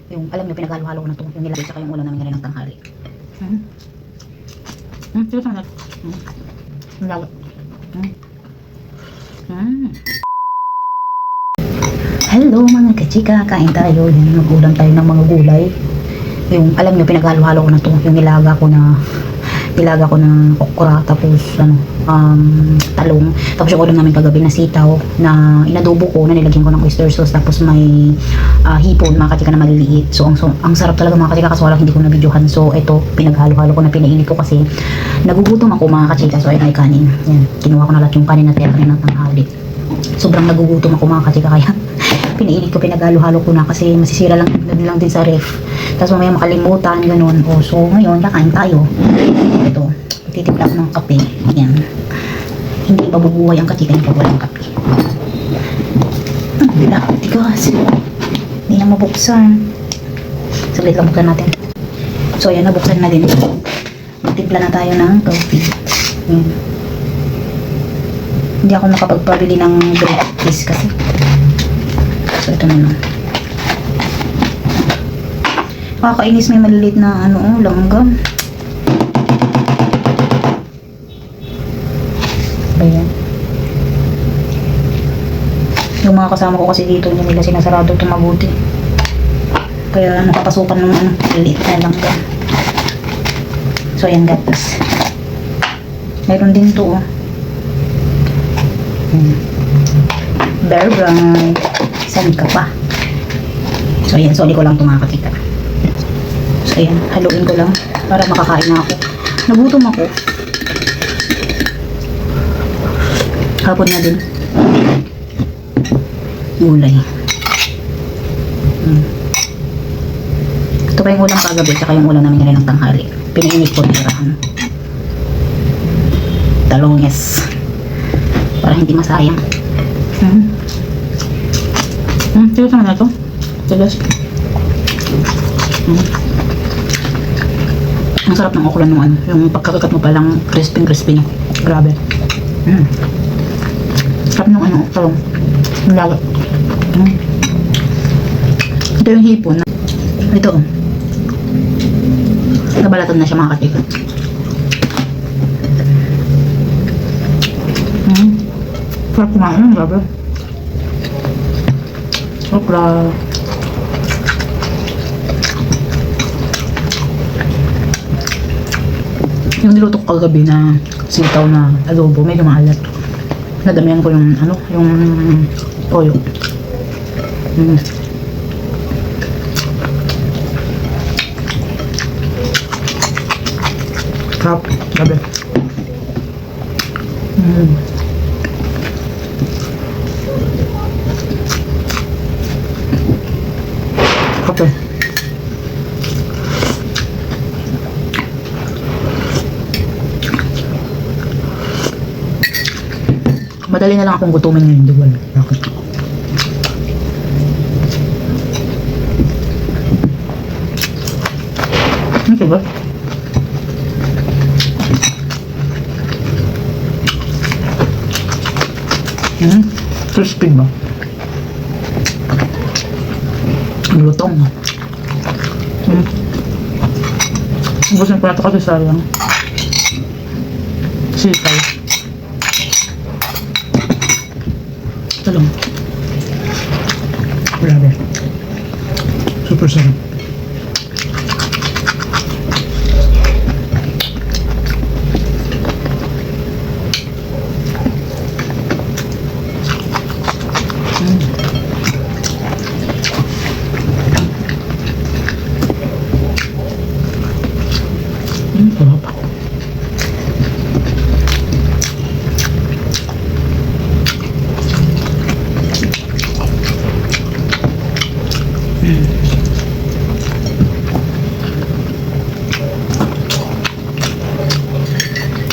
Yung, alam nyo, pinaghalo-halo ko na ito. Yung nilagay, tsaka yung ulam namin ngayon ng tanghali. Sige sa natin. Ang lawat. Hello mga kachika, kain tayo. Yung ulam tayo ng mga gulay. Yung, alam nyo, pinaghalo-halo ko na ito. Yung nilaga ko ng okra, tapos talong, tapos yung ulam namin kagabi na sitaw na inadobo ko, na nilagyan ko ng oyster sauce, tapos may hipon, mga kachika na maliliit. So ang sarap talaga mga kachika, kaso wala, hindi ko na videohan. So ito, pinaghalo-halo ko na, pinainit ko kasi nagugutom ako mga kachika. So ayun, may kanin. Yan, kinuha ko na lahat yung kanin na tira kanina ng tanghali. Sobrang nagugutom ako mga kachika, kaya pinainit ko, pinaghalo-halo ko na kasi masisira lang din sa ref. Tapos mamaya makalimutan, ganun. So ngayon, kakain tayo. Ito, titimpla ko ng kape. Yan. Hindi pa bubuhay ang kachika pag walang kape. Bila, tigas. Hindi na mabuksan. Saglit lang buksan natin. So ayan, nabuksan na din. Magtimpla na tayo ng coffee. Yan. Hindi ako nakapagpabili ng breakfast kasi. So ito na lang. Kakainis, may maliliit na langgam. Ayan. Yung mga kasama ko kasi dito, hindi nila sinasarado ito mabuti. Kaya nakapasukan ng maliliit na langgam. So ayan guys. Meron din to Bear brand. Saan ka pa? So ayan, soli ko lang ito mga kachika. So ayan, haluin ko lang para makakain na ako. Nagutom ako. Hapon na din. Gulay. Ito pa yung ulam kagabi, tsaka yung ulam namin ngayon ng tanghali. Pinainit ko tirahan. Talonges. Para hindi masayang. Sige naman na ito. Tigas. Ang sarap ng okra nung yung pagkakagat mo palang crispy no. Grabe. Sarap nung talong. Ang lawat. Ito yung hipon. Ito nabalatan na siya mga kachika. Sarap kumain. Grabe. Okra. Yung niluto ko kagabi na sitaw na adobo, medyo maalat. Nadamihan ko yung yung toyo. Sarap, grabe. Okay. Madali na lang akong gutumin ngayon, di ba? Bakit? Ito ba? Crispy ba? Lutong. Ubusin ko na ito kasi sayang. Sitaw. Ito lang. Grabe. Super sarap. Sarap.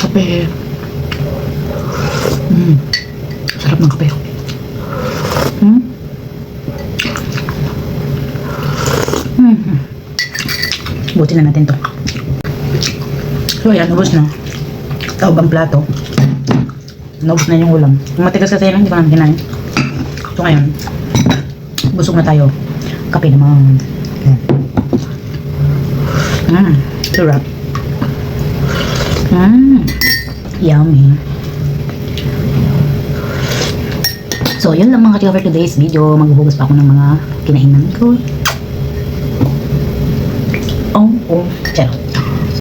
Kape. Sarap ng kape. Buti na natin to. So ayan, ubos na. Taob ang plato. Naubos na yung ulam. Kung matigas kasi lang, hindi ko namin kinain. So ngayon, busog na tayo. Kape naman. Ayan. Sarap. Yummy. So, yun lang mga ka-chika for today's video. Maghuhugas pa ako ng mga kinainan ko. Oh, charot.